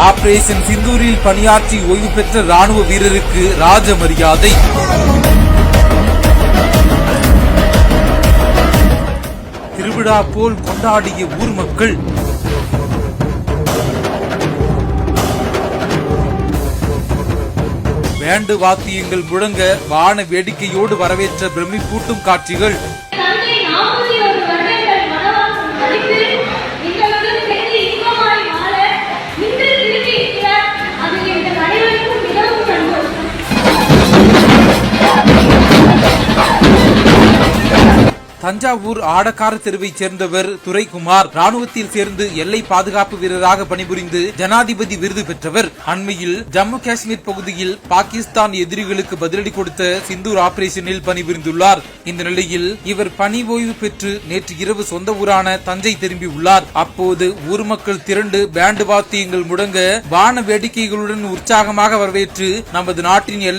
Operation சிந்தூரில் பணியாற்றி ஓய்வு பெற்ற ராணுவ வீரருக்கு ராஜ மரியாதை. திருவிழா போல் கொண்டாடிய ஊர் மக்கள். பேண்டு வாத்தியங்கள் முழங்க வான வேடிக்கையோடு வரவேற்ற பிரமிப்பூட்டும் காட்சிகள். தஞ்சாவூர் ஆடக்கார தெருவைச் சேர்ந்தவர் துரைக்குமார். ராணுவத்தில் சேர்ந்து எல்லை பாதுகாப்பு வீரராக பணிபுரிந்து ஜனாதிபதி விருது பெற்றவர். அண்மையில் ஜம்மு காஷ்மீர் பகுதியில் பாகிஸ்தான் எதிரிகளுக்கு பதிலடி கொடுத்த சிந்தூர் ஆபரேஷனில் பணிபுரிந்துள்ளார். இந்த நிலையில் இவர் பணி ஓய்வு பெற்று நேற்று இரவு சொந்த ஊரான தஞ்சை திரும்பியுள்ளார். அப்போது ஊர் மக்கள் திரண்டு பேண்டு வாத்தியங்கள் முழங்க வான வேடிக்கைகளுடன் உற்சாகமாக வரவேற்று நமது நாட்டின் எல்லை